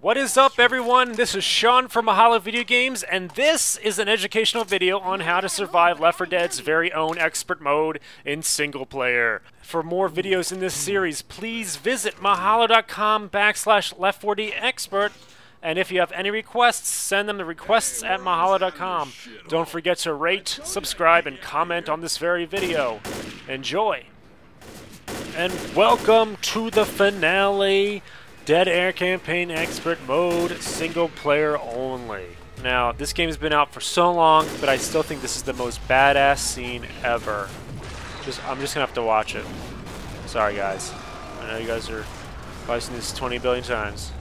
What is up, everyone? This is Sean from Mahalo Video Games, and this is an educational video on how to survive Left 4 Dead's very own expert mode in single player. For more videos in this series, please visit mahalo.com/left4dexpert, and if you have any requests, send them to requests@mahalo.com. Don't forget to rate, subscribe, and comment on this very video. Enjoy! And welcome to the finale! Dead Air Campaign Expert Mode, single player only. Now, this game's been out for so long, but I still think this is the most badass scene ever. I'm just gonna have to watch it. Sorry, guys. I know you guys are probably seen this 20 billion times.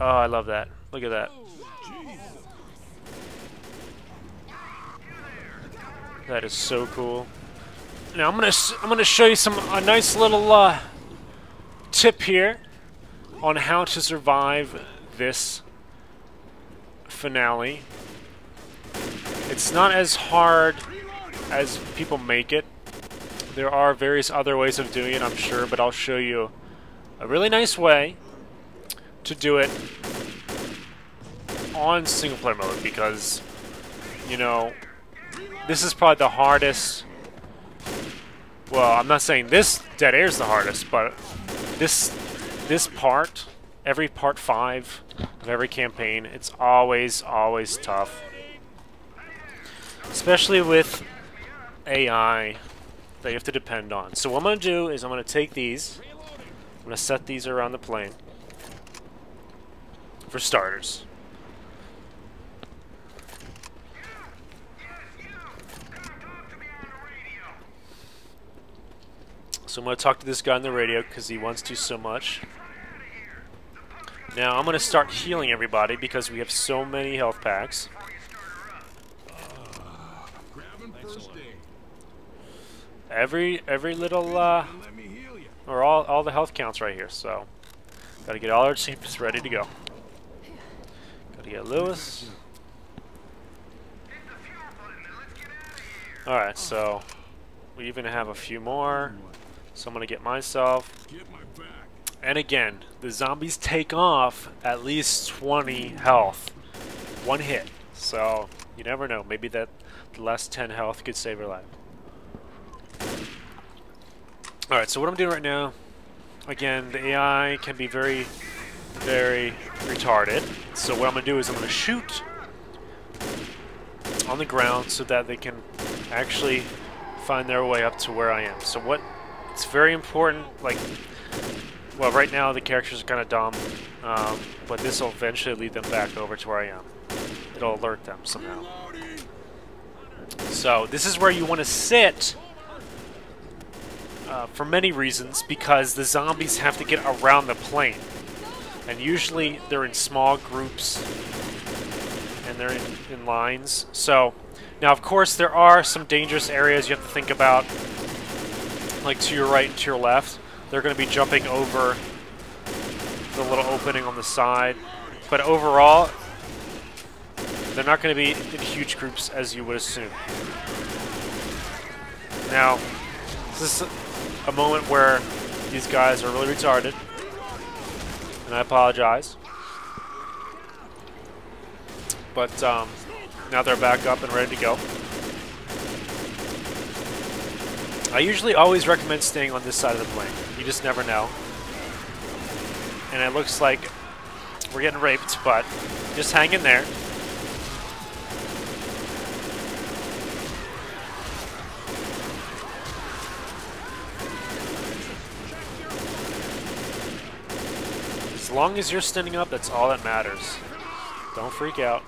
Oh, I love that. Look at that. That is so cool. Now, I'm gonna show you a nice little tip here on how to survive this finale. It's not as hard as people make it. There are various other ways of doing it, I'm sure, but I'll show you a really nice way to do it on single player mode, because, you know, this is probably the hardest. Well, I'm not saying this Dead Air is the hardest, but this part, every part 5 of every campaign, it's always tough. Especially with AI that you have to depend on. So what I'm going to do is I'm going to take these, I'm going to set these around the plane, for starters. So I'm going to talk to this guy on the radio because he wants to so much. Now I'm going to start healing everybody because we have so many health packs. Every little or all the health counts right here. So got to get all our teams ready to go. Got to get Lewis. All right, so we even have a few more. So I'm going to get myself. And again, the zombies take off at least 20 health. One hit. So you never know. Maybe that the last 10 health could save your life. Alright, so what I'm doing right now, again, the AI can be very retarded. So what I'm going to do is I'm going to shoot on the ground so that they can actually find their way up to where I am. So it's very important, like, well, right now the characters are kind of dumb, but this will eventually lead them back over to where I am. It'll alert them somehow. So this is where you want to sit for many reasons, because the zombies have to get around the plane. And usually they're in small groups and they're in lines. So now, of course, there are some dangerous areas you have to think about, like to your right and to your left. They're going to be jumping over the little opening on the side. But overall, they're not going to be in huge groups as you would assume. Now, this is a moment where these guys are really retarded, and I apologize. But now they're back up and ready to go. I usually always recommend staying on this side of the plane. You just never know. And it looks like we're getting raped, but just hang in there. As long as you're standing up, that's all that matters. Don't freak out.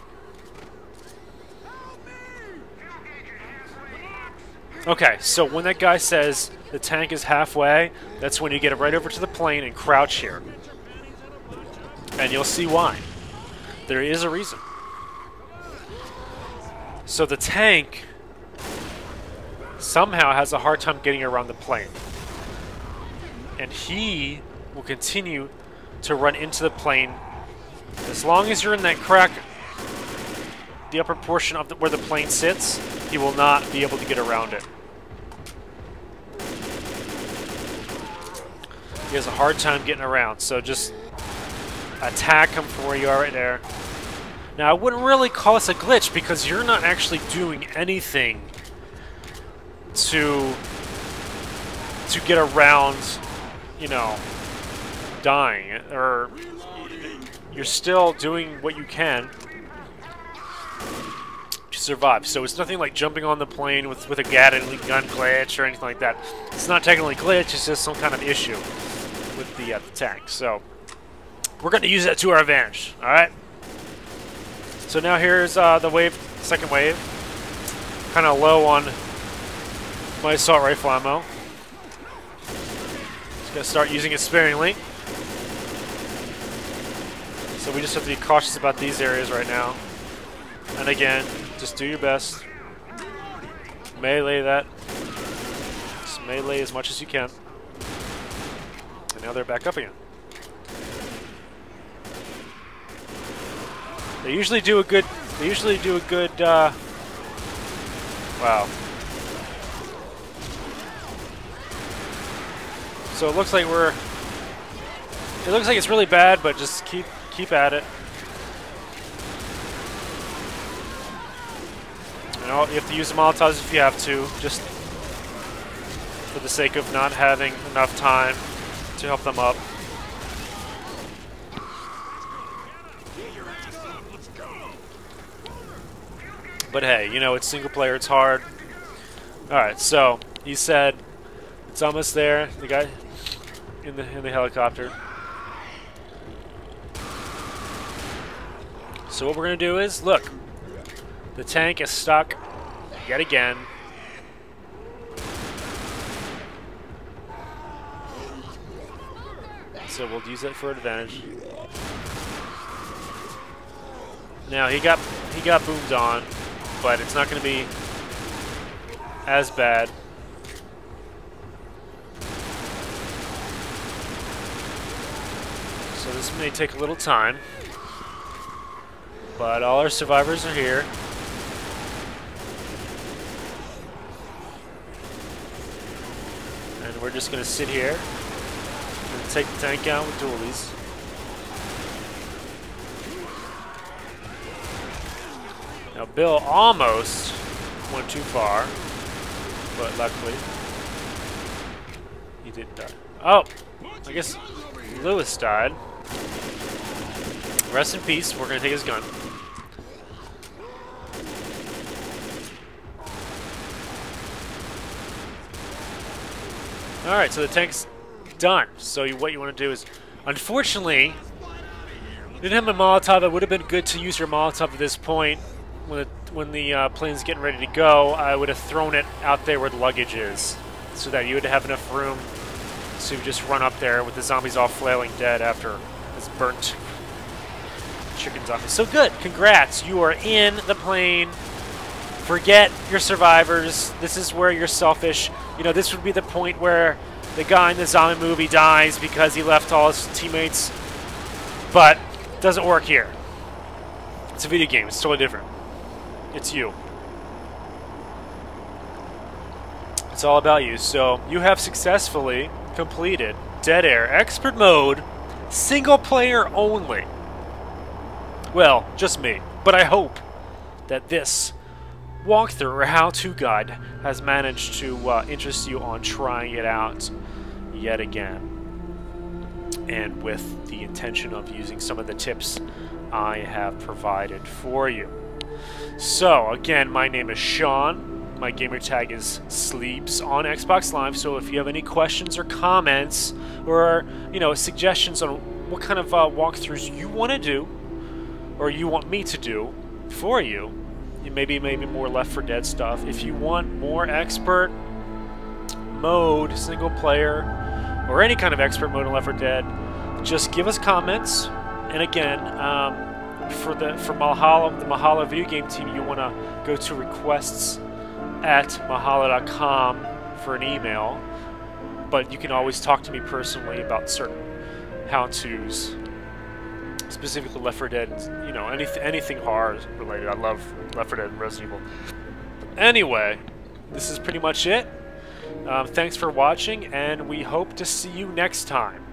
Okay, so when that guy says the tank is halfway, that's when you get it right over to the plane and crouch here. And you'll see why. There is a reason. So the tank somehow has a hard time getting around the plane. And he will continue to run into the plane. As long as you're in that crack, the upper portion of where the plane sits, he will not be able to get around it. He has a hard time getting around, so just attack him from where you are right there. Now, I wouldn't really call this a glitch because you're not actually doing anything to get around, you know, dying, or you're still doing what you can to survive. So it's nothing like jumping on the plane with a Gatling gun glitch or anything like that. It's not technically glitch, it's just some kind of issue with the tank. So we're going to use that to our advantage, alright? So now here's the wave, second wave. Kind of low on my assault rifle ammo. Just going to start using it sparingly. So we just have to be cautious about these areas right now. And again, just do your best. Melee that. Just melee as much as you can. And now they're back up again. They usually do a good. Wow. So it looks like we're. It looks like it's really bad, but just keep at it. You know, you have to use the Molotovs if you have to, just for the sake of not having enough time to help them up. But hey, you know, it's single player, it's hard. Alright, so he said it's almost there, the guy in the helicopter. So what we're gonna do is, look, the tank is stuck yet again. So we'll use that for advantage. Now he got boomed on, but it's not going to be as bad. So this may take a little time, but all our survivors are here. And we're just going to sit here and take the tank out with dualies. Now Bill almost went too far, but luckily he didn't die. Oh, I guess Lewis died. Rest in peace. We're gonna take his gun. All right, so the tank's done. So what you want to do is, unfortunately, you didn't have a Molotov. It would have been good to use your Molotov at this point. When the plane's getting ready to go, I would have thrown it out there where the luggage is, so that you would have enough room to just run up there with the zombies all flailing dead after this burnt chicken zombie. So good, congrats, you are in the plane. Forget your survivors. This is where you're selfish. You know, this would be the point where the guy in the zombie movie dies because he left all his teammates, but it doesn't work here. It's a video game, it's totally different. It's you. It's all about you. So you have successfully completed Dead Air Expert Mode, single player only. Well, just me. But I hope that this walkthrough or how-to guide has managed to interest you on trying it out yet again. And with the intention of using some of the tips I have provided for you. So, again, my name is Sean. My gamer tag is Sleeps on Xbox Live. So if you have any questions or comments or, you know, suggestions on what kind of walkthroughs you want to do or you want me to do for you, maybe more Left 4 Dead stuff. If you want more expert mode, single player, or any kind of expert mode in Left 4 Dead, just give us comments. And again, for Mahalo, the Mahalo Video Game team, you want to go to requests at mahalo.com for an email. But you can always talk to me personally about certain how-tos, specifically Left 4 Dead, you know, anything horror related. I love Left 4 Dead and Resident Evil. Anyway, this is pretty much it. Thanks for watching, and we hope to see you next time.